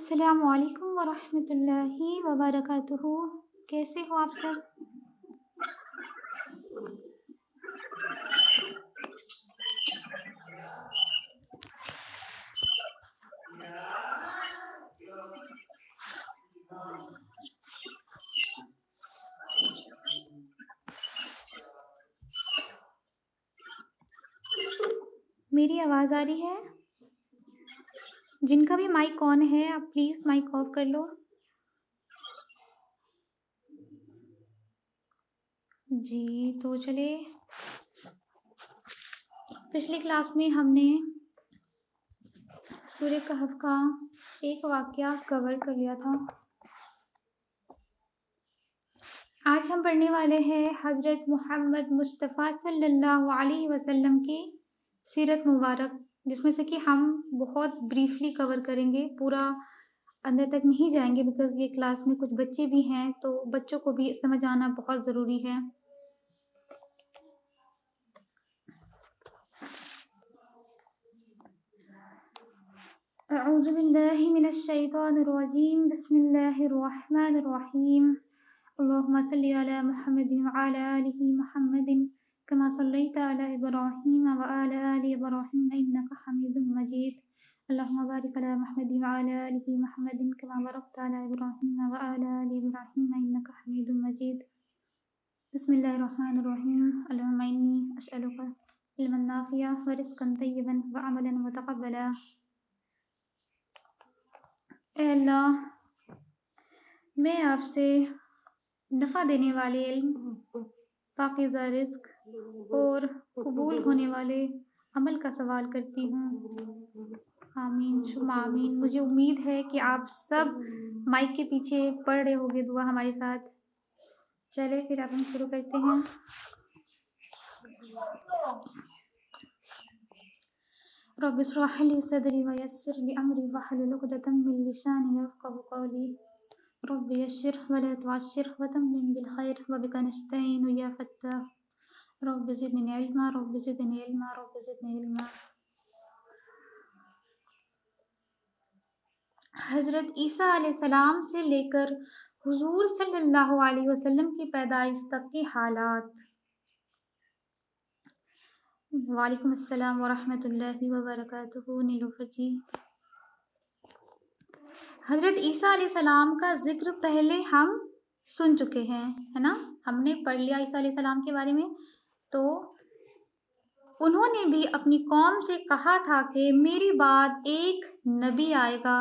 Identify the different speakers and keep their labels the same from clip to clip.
Speaker 1: السلام علیکم ورحمۃ اللہ وبرکاتہ۔ کیسے ہو آپ سب؟ میری آواز آ رہی ہے؟ جن کا بھی مائک آن ہے آپ پلیز مائک آف کر لو۔ جی تو چلے، پچھلی کلاس میں ہم نے سورہ کہف کا ایک واقعہ کور کر لیا تھا۔ آج ہم پڑھنے والے ہیں حضرت محمد مصطفیٰ صلی اللہ علیہ وسلم کی سیرت مبارک، جس میں سے کہ ہم بہت بریفلی کور کریں گے، پورا اندر تک نہیں جائیں گے بیکاز یہ کلاس میں کچھ بچے بھی ہیں تو بچوں کو بھی سمجھ آنا بہت ضروری ہے۔ اعوذ باللہ من الشیطان الرجیم، بسم اللہ الرحمن الرحیم، اللہم صلی علی محمد وعلی آل محمد کما صلیت علی ابراہیم وعلی آل ابراہیم انک حمید مجید، اللہم بارک علی محمد وعلی آل محمد کما بارکت علی ابراہیم وعلی آل ابراہیم انک حمید مجید۔ بسم اللہ الرحمن الرحیم، اللہم انی اسألک علما نافعا ورزقا طیبا وعملا متقبلا۔ اے اللہ، میں آپ سے نفع دینے والے علم، پاکیزہ رزق اور قبول ہونے والے عمل کا سوال کرتی ہوں۔ آمین ثم آمین۔ مجھے امید ہے کہ آپ سب مائک کے پیچھے پڑھ رہے ہوگے دعا ہمارے ساتھ۔ چلے پھر اب ہم شروع کرتے ہیں۔ رب اشرح لي صدري ويسر لي امري واحلل عقدة من لساني يفقهوا قولي رب يسر ولا تعسر وتمم بالخير وبك نستعين يا فتاح رب زدني علما رب زدني علما رب زدني علما۔ حضرت عیسیٰ علیہ السلام سے لے کر حضور صلی اللہ علیہ وسلم کی پیدائش تک کے حالات۔ وعلیکم السلام ورحمۃ اللہ وبرکاتہ نیلوفر جی۔ حضرت عیسیٰ علیہ السلام کا ذکر پہلے ہم سن چکے ہیں، ہے نا، ہم نے پڑھ لیا عیسیٰ علیہ السلام کے بارے میں۔ تو انہوں نے بھی اپنی قوم سے کہا تھا کہ میری بعد ایک نبی آئے گا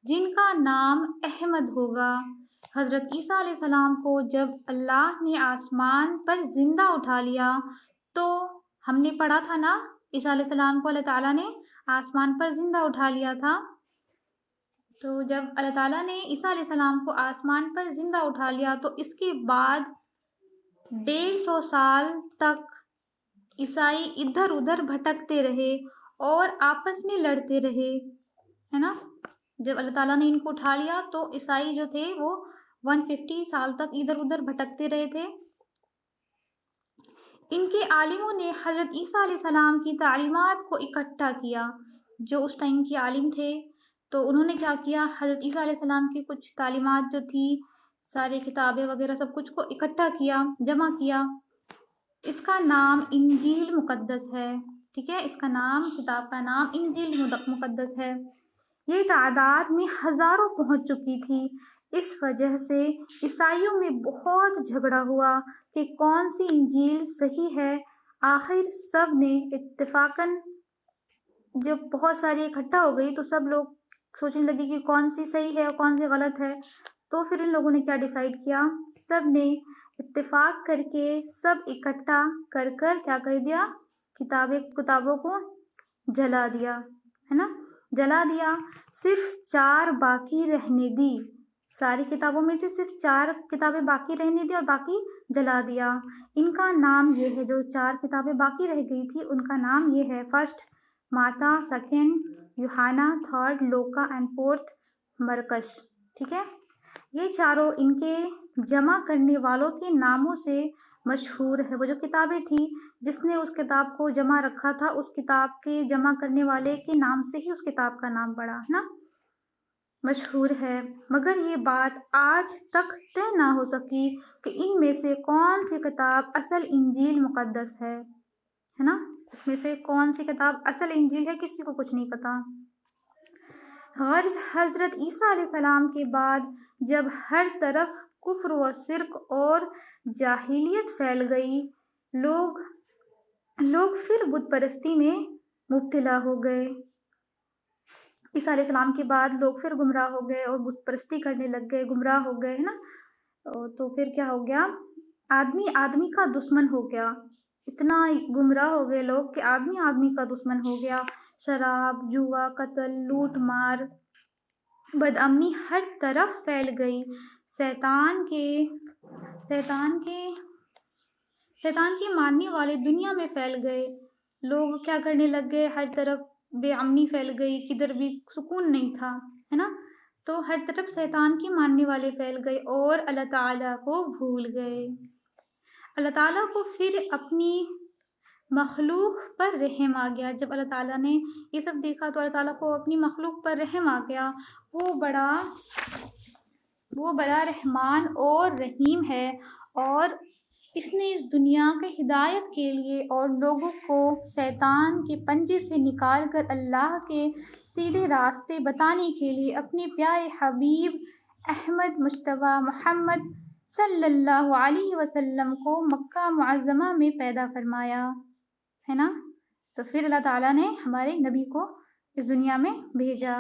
Speaker 1: جن کا نام احمد ہوگا۔ حضرت عیسیٰ علیہ السلام کو جب اللہ نے آسمان پر زندہ اٹھا لیا تو ہم نے پڑھا تھا نا، عیسیٰ علیہ السلام کو اللہ تعالیٰ نے آسمان پر زندہ اٹھا لیا تھا۔ تو جب اللہ تعالیٰ نے عیسیٰ علیہ السلام کو آسمان پر زندہ اٹھا لیا تو اس کے بعد 150 سال تک عیسائی ادھر ادھر بھٹکتے رہے اور آپس میں لڑتے رہے، ہے نا۔ جب اللہ تعالیٰ نے ان کو اٹھا لیا تو عیسائی جو تھے وہ 150 سال تک ادھر ادھر بھٹکتے رہے تھے۔ ان کے عالموں نے حضرت عیسیٰ علیہ السلام کی تعلیمات کو اکٹھا کیا، جو اس ٹائم کے عالم تھے تو انہوں نے کیا کیا، حضرت عیسیٰ علیہ السلام کی کچھ تعلیمات جو تھی، سارے کتابیں وغیرہ سب کچھ کو اکٹھا کیا، جمع کیا۔ اس کا نام انجیل مقدس ہے، ٹھیک ہے، اس کا نام، کتاب کا نام انجیل مقدس ہے۔ یہ تعداد میں ہزاروں پہنچ چکی تھی۔ اس وجہ سے عیسائیوں میں بہت جھگڑا ہوا کہ کون سی انجیل صحیح ہے۔ آخر سب نے اتفاقاً، جب بہت ساری اکٹھا ہو گئی تو سب لوگ سوچنے لگے کہ کون سی صحیح ہے اور کون سی غلط ہے۔ تو پھر ان لوگوں نے کیا ڈیسائیڈ کیا، سب نے اتفاق کر کے سب اکٹھا کر کیا کر دیا، کتابوں کو جلا دیا، ہے نا، جلا دیا۔ صرف 4 باقی رہنے دی، ساری کتابوں میں سے صرف 4 کتابیں باقی رہنے دی اور باقی جلا دیا۔ ان کا نام یہ ہے، جو 4 کتابیں باقی رہ گئی تھی ان کا نام یہ ہے، فرسٹ ماتا، سیکنڈ یوحنا، تھرڈ لوکا اینڈ فورتھ مرکش، ٹھیک ہے۔ یہ چاروں ان کے جمع کرنے والوں کے ناموں سے مشہور ہے۔ وہ جو کتابیں تھیں، جس نے اس کتاب کو جمع رکھا تھا، اس کتاب کے جمع کرنے والے کے نام سے ہی اس کتاب کا نام پڑا، ہے نا۔ مشہور ہے، مگر یہ بات آج تک طے نہ ہو سکی کہ ان میں سے کون سی کتاب اصل انجیل مقدس ہے نا؟ اس میں سے کون سی کتاب اصل انجیل ہے کسی کو کچھ نہیں پتا۔ غرض حضرت عیسیٰ علیہ السلام کے بعد جب ہر طرف کفر و شرک اور جاہلیت پھیل گئی، لوگ پھر بت پرستی میں مبتلا ہو گئے۔ عیسیٰ علیہ السلام کے بعد لوگ پھر گمراہ ہو گئے اور بت پرستی کرنے لگ گئے، گمراہ ہو گئے، ہے نا؟ تو پھر کیا ہو گیا؟ آدمی کا دشمن ہو گیا، اتنا گمراہ ہو گئے لوگ کہ آدمی کا دشمن ہو گیا۔ شراب، جوا، قتل، لوٹ مار، بدامنی ہر طرف پھیل گئی۔ شیطان کے ماننے والے دنیا میں پھیل گئے۔ لوگ کیا کرنے لگ گئے؟ ہر طرف بے امنی پھیل گئی، کدھر بھی سکون نہیں تھا، ہے نا؟ تو ہر طرف شیطان کے ماننے والے پھیل گئے اور اللہ تعالیٰ کو بھول گئے۔ اللہ تعالیٰ کو پھر اپنی مخلوق پر رحم آ گیا۔ جب اللہ تعالیٰ نے یہ سب دیکھا تو اللہ تعالیٰ کو اپنی مخلوق پر رحم آ گیا۔ وہ بڑا رحمان اور رحیم ہے، اور اس نے اس دنیا کی ہدایت کے لیے اور لوگوں کو شیطان کے پنجے سے نکال کر اللہ کے سیدھے راستے بتانے کے لیے اپنے پیارے حبیب احمد مجتبی محمد صلی اللہ علیہ وسلم کو مکہ معظمہ میں پیدا فرمایا، ہے نا؟ تو پھر اللہ تعالیٰ نے ہمارے نبی کو اس دنیا میں بھیجا۔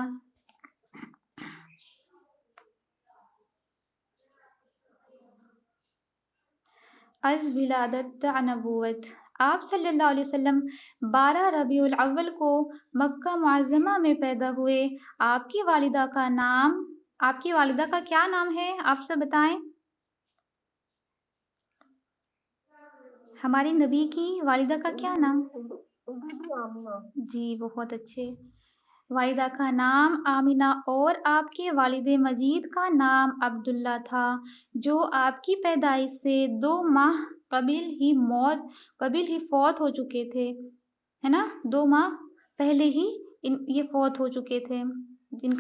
Speaker 1: از ولادت تا نبوت، آپ صلی اللہ علیہ وسلم 12 ربیع الاول کو مکہ معظمہ میں پیدا ہوئے۔ آپ کی والدہ کا کیا نام ہے؟ آپ سے بتائیں۔ ہمارے نبی کی والدہ کا کیا نام؟ جی بہت اچھے۔ والدہ کا نام آمینہ اور آپ کے والد مجید کا نام عبداللہ تھا، جو آپ کی پیدائش سے 2 ماہ قبل ہی فوت ہو چکے تھے، ہے نا؟ 2 ماہ پہلے ہی یہ فوت ہو چکے تھے۔ ان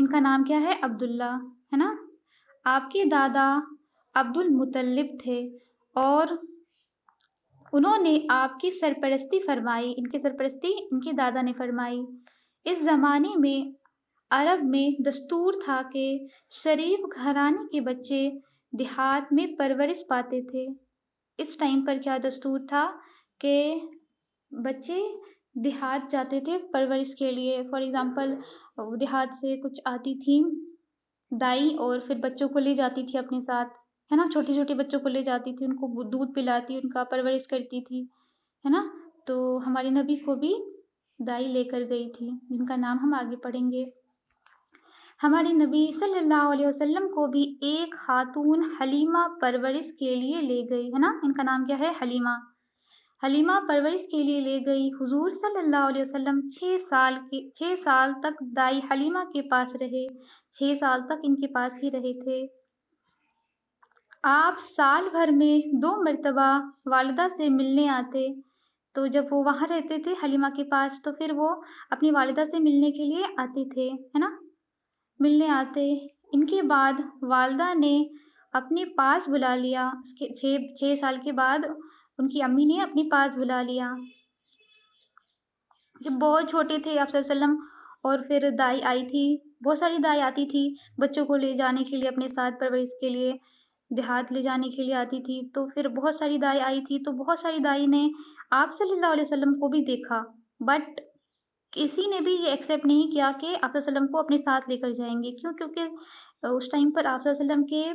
Speaker 1: کا نام کیا ہے؟ عبداللہ، ہے نا؟ آپ کے دادا عبد المطلب تھے اور انہوں نے آپ کی سرپرستی فرمائی۔ ان کی سرپرستی ان کے دادا نے فرمائی۔ اس زمانے میں عرب میں دستور تھا کہ شریف گھرانے کے بچے دیہات میں پرورش پاتے تھے۔ اس ٹائم پر کیا دستور تھا کہ بچے دیہات جاتے تھے پرورش کے لیے۔ فار ایگزامپل دیہات سے کچھ آتی تھیں دائی اور پھر بچوں کو لے جاتی تھی اپنے ساتھ، ہے نا؟ چھوٹے چھوٹے بچوں کو لے جاتی تھی، ان کو دودھ پلاتی، ان کا پرورش کرتی تھی، ہے نا؟ تو ہمارے نبی کو بھی دائی لے کر گئی تھی، جن کا نام ہم آگے پڑھیں گے۔ ہمارے نبی صلی اللہ علیہ وسلم کو بھی ایک خاتون حلیمہ پرورش کے لیے لے گئی، ہے نا؟ ان کا نام کیا ہے؟ حلیمہ پرورش کے لیے لے گئی۔ حضور صلی اللہ علیہ وسلم 6 سال تک دائی حلیمہ کے پاس رہے، 6 سال تک ان کے پاس ہی رہے تھے۔ آپ سال بھر میں 2 مرتبہ والدہ سے ملنے آتے، تو جب وہ وہاں رہتے تھے حلیمہ کے پاس تو پھر وہ اپنی والدہ سے ملنے کے لیے آتے تھے، ہے نا؟ ملنے آتے۔ ان کے بعد والدہ نے اپنے پاس بلا لیا، 6 سال کے بعد ان کی امی نے اپنے پاس بلا لیا۔ جب بہت چھوٹے تھے آپ صلی اللہ علیہ وسلم، اور پھر دائی آئی تھی، بہت ساری دائی آتی تھی بچوں کو لے جانے کے لیے، اپنے ساتھ پرورش کے لیے دیہات لے جانے کے لیے آتی تھی، تو پھر بہت ساری دائی آئی تھی، تو بہت ساری دائی نے آپ صلی اللہ علیہ وسلم کو بھی دیکھا، بٹ کسی نے بھی یہ ایکسیپٹ نہیں کیا کہ آپ صلی اللہ علیہ وسلم کو اپنے ساتھ لے کر جائیں گے۔ کیوں؟ کیونکہ اس ٹائم پر آپ صلی اللہ علیہ وسلم کے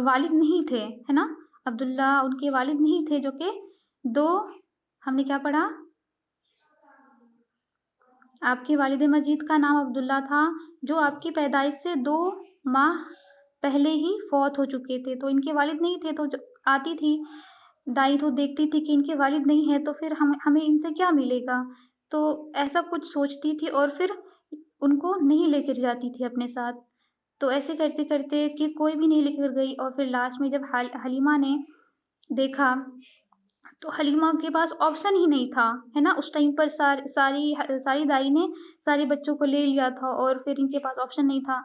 Speaker 1: والد نہیں تھے، ہے نا؟ عبداللہ ان کے والد نہیں تھے، جو کہ 2 ہم نے کیا پڑھا؟ آپ کے والد مجید کا نام عبداللہ تھا، جو آپ کی پیدائش سے 2 ماہ پہلے ہی فوت ہو چکے تھے۔ تو ان کے والد نہیں تھے، تو آتی تھی دائی تو دیکھتی تھی کہ ان کے والد نہیں ہیں، تو پھر ہمیں ان سے کیا ملے گا، تو ایسا کچھ سوچتی تھی اور پھر ان کو نہیں لے کر جاتی تھی اپنے ساتھ۔ تو ایسے کرتے کرتے کہ کوئی بھی نہیں لے کر گئی، اور پھر لاسٹ میں جب حلیمہ نے دیکھا تو حلیمہ کے پاس آپشن ہی نہیں تھا، ہے نا؟ اس ٹائم پر ساری دائی نے سارے بچوں کو لے لیا تھا اور پھر ان کے پاس آپشن نہیں تھا،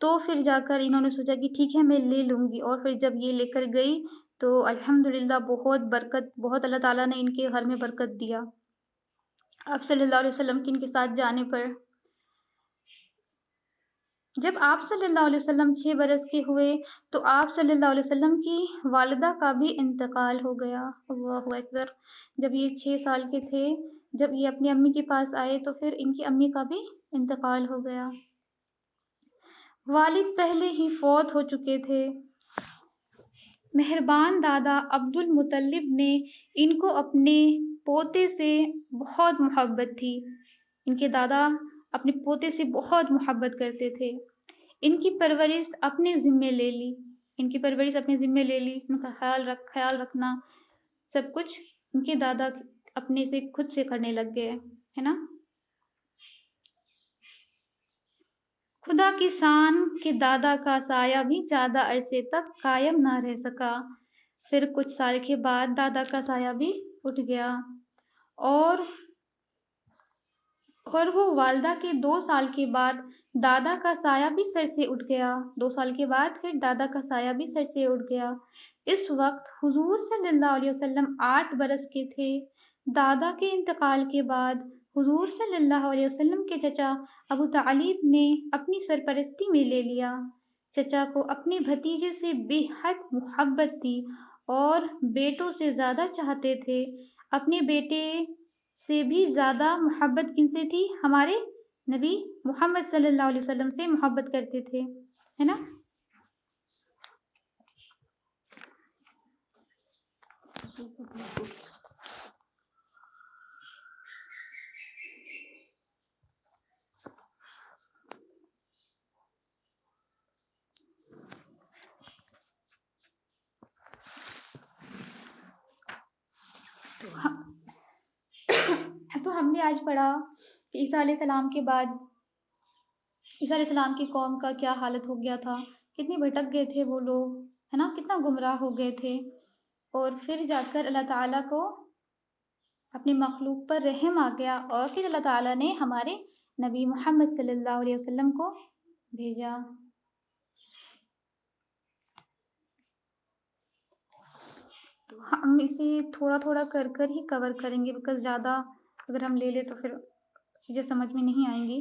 Speaker 1: تو پھر جا کر انہوں نے سوچا کہ ٹھیک ہے میں لے لوں گی، اور پھر جب یہ لے کر گئی تو الحمدللہ بہت اللہ تعالیٰ نے ان کے گھر میں برکت دیا آپ صلی اللہ علیہ وسلم کے ان کے ساتھ جانے پر۔ جب آپ صلی اللہ علیہ وسلم 6 برس کے ہوئے تو آپ صلی اللہ علیہ وسلم کی والدہ کا بھی انتقال ہو گیا۔ اللہ اکبر! جب یہ 6 سال کے تھے، جب یہ اپنی امی کے پاس آئے تو پھر ان کی امی کا بھی انتقال ہو گیا۔ والد پہلے ہی فوت ہو چکے تھے۔ مہربان دادا عبد المطلب نے ان کو اپنے پوتے سے بہت محبت تھی۔ ان کے دادا اپنے پوتے سے بہت محبت کرتے تھے۔ ان کی پرورش اپنے ذمے لے لی، ان کا خیال رکھنا سب کچھ ان کے دادا اپنے سے خود سے کرنے لگ گئے، ہے نا؟ خدا کی شان کہ دادا کا سایہ بھی زیادہ عرصے تک قائم نہ رہ سکا۔ پھر کچھ سال کے بعد دادا کا سایہ بھی اٹھ گیا، اور وہ والدہ کے 2 سال کے بعد دادا کا سایہ بھی سر سے اٹھ گیا۔ 2 سال کے بعد پھر دادا کا سایہ بھی سر سے اٹھ گیا۔ اس وقت حضور صلی اللہ علیہ وسلم 8 برس کے تھے۔ دادا کے انتقال کے بعد حضور صلی اللہ علیہ وسلم کے چچا ابو طالب نے اپنی سرپرستی میں لے لیا۔ چچا کو اپنے بھتیجے سے بے حد محبت تھی اور بیٹوں سے زیادہ چاہتے تھے۔ اپنے بیٹے سے بھی زیادہ محبت کن سے تھی؟ ہمارے نبی محمد صلی اللہ علیہ وسلم سے محبت کرتے تھے، ہے نا؟ تو ہم نے آج پڑھا کہ عیسیٰ علیہ السلام کے بعد عیسیٰ علیہ السلام کی قوم کا کیا حالت ہو گیا تھا، کتنی بھٹک گئے تھے وہ لوگ، ہے نا؟ کتنا گمراہ ہو گئے تھے، اور پھر جا کر اللہ تعالیٰ کو اپنی مخلوق پر رحم آ گیا، اور پھر اللہ تعالیٰ نے ہمارے نبی محمد صلی اللہ علیہ وسلم کو بھیجا۔ تو ہم اسے تھوڑا تھوڑا کر ہی کور کریں گے، بیکاز زیادہ اگر ہم لے لیں تو پھر چیزیں سمجھ میں نہیں آئیں گی،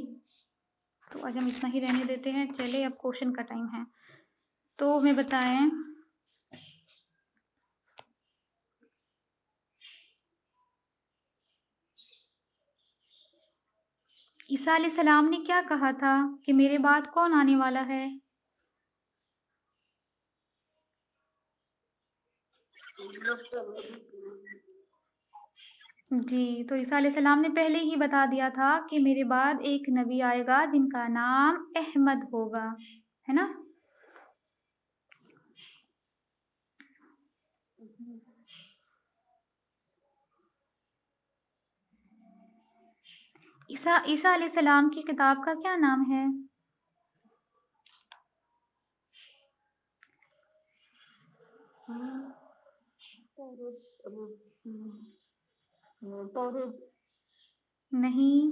Speaker 1: تو آج ہم اتنا ہی رہنے دیتے ہیں۔ چلے اب کوشچن کا ٹائم ہے، تو ہمیں بتائیں عیسیٰ علیہ السلام نے کیا کہا تھا کہ میرے بعد کون آنے والا ہے؟ جی، تو عیسیٰ علیہ السلام نے پہلے ہی بتا دیا تھا کہ میرے بعد ایک نبی آئے گا جن کا نام احمد ہوگا، ہے نا؟ عیسیٰ علیہ السلام کی کتاب کا کیا نام ہے؟ نہیں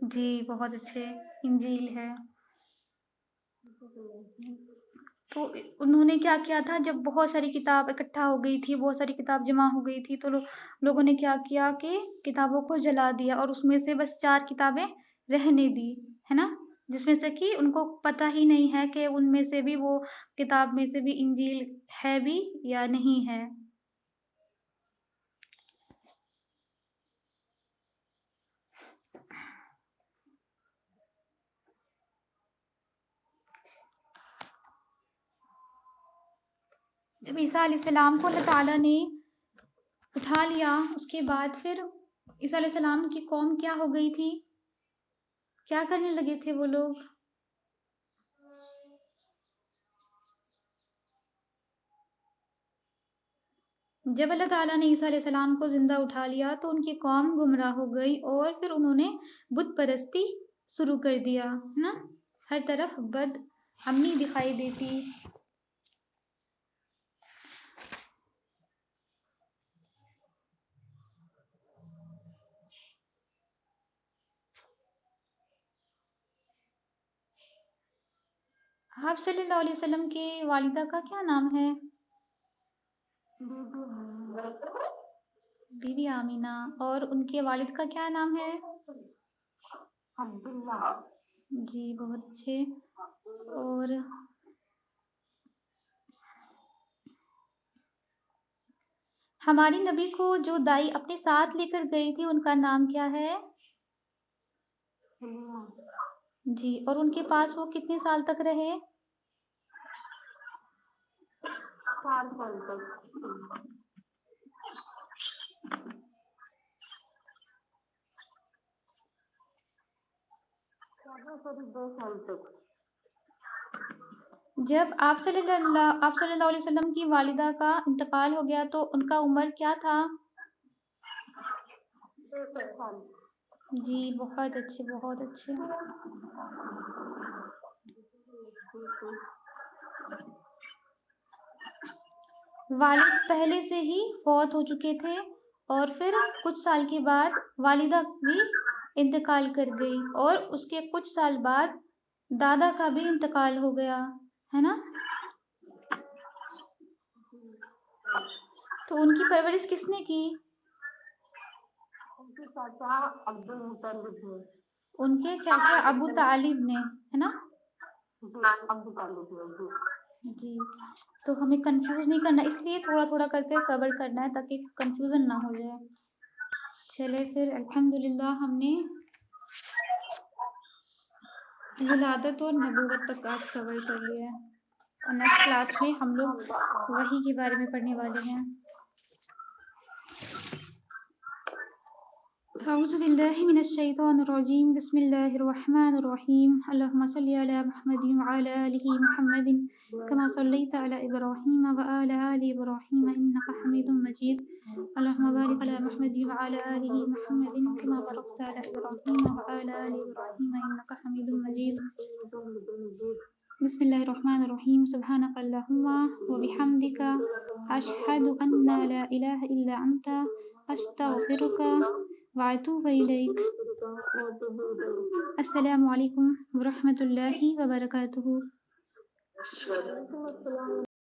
Speaker 1: جی، بہت اچھے، انجیل ہے۔ تو انہوں نے کیا کیا تھا، جب بہت ساری کتاب اکٹھا ہو گئی تھی، بہت ساری کتاب جمع ہو گئی تھی، تو لوگوں نے کیا کیا کہ کتابوں کو جلا دیا، اور اس میں سے بس 4 کتابیں رہنے دی، ہے نا؟ جس میں سے کہ ان کو پتہ ہی نہیں ہے کہ ان میں سے بھی وہ کتاب میں سے بھی انجیل ہے بھی یا نہیں ہے۔ جب عیسیٰ علیہ السلام کو اللہ تعالیٰ نے اٹھا لیا، اس کے بعد پھر عیسیٰ علیہ السلام کی قوم کیا ہو گئی تھی؟ کیا کرنے لگے تھے وہ لوگ؟ جب اللہ تعالیٰ نے عیسیٰ علیہ السلام کو زندہ اٹھا لیا تو ان کی قوم گمراہ ہو گئی، اور پھر انہوں نے بت پرستی شروع کر دیا، ہے نا؟ ہر طرف بد امنی دکھائی دیتی۔ آپ صلی اللہ علیہ وسلم کے والدہ کا کیا نام ہے؟ بی بی آمینہ۔ اور ان کے والد کا کیا نام ہے؟
Speaker 2: عبداللہ۔
Speaker 1: جی بہت اچھے۔ اور ہماری نبی کو جو دائی اپنے ساتھ لے کر گئی تھی ان کا نام کیا ہے؟ جی، اور ان کے پاس وہ کتنے سال تک رہے؟
Speaker 2: 4 سال تک۔ 2 سال تک۔
Speaker 1: جب آپ صلی اللہ علیہ وسلم کی والدہ کا انتقال ہو گیا تو ان کا عمر کیا تھا؟
Speaker 2: 6 سال۔
Speaker 1: جی بہت اچھے بہت اچھے۔ والد پہلے سے ہی فوت ہو چکے تھے اور پھر کچھ سال کے بعد والدہ بھی انتقال کر گئی اور اس کے کچھ سال بعد دادا کا بھی انتقال ہو گیا ہے نا؟ تو ان کی پرورش کس نے کی؟
Speaker 2: ان کے چاچا عبدالمطلب نے۔
Speaker 1: ان کے چاچا ابو طالب نے، ہے نا؟
Speaker 2: ابو طالب نے۔
Speaker 1: جی، تو ہمیں کنفیوز نہیں کرنا، اس لیے تھوڑا تھوڑا کر کے کور کرنا ہے تاکہ کنفیوژن نہ ہو جائے۔ چلے پھر الحمدللہ ہم نے ولادت اور نبوت تک آج کور کر لیا ہے، اور نیکسٹ کلاس میں ہم لوگ وحی کے بارے میں پڑھنے والے ہیں۔ اعوذ باللہ من الشیطان الرجیم، بسم اللہ الرحمن الرحیم، اللہم صلی علی محمد وعلی آل محمد کما صلیت علی ابراہیم وعلی آل ابراہیم انک حمید مجید، اللہم بارک علی محمد وعلی آل محمد کما بارکت علی ابراہیم وعلی آل ابراہیم انک حمید مجید۔ بسم اللہ الرحمن الرحیم، سبحانک اللہم وبحمدک اشہد ان لا الہ الا انت استغفرک واتوب الیک۔ السلام علیکم ورحمۃ اللہ وبرکاتہ۔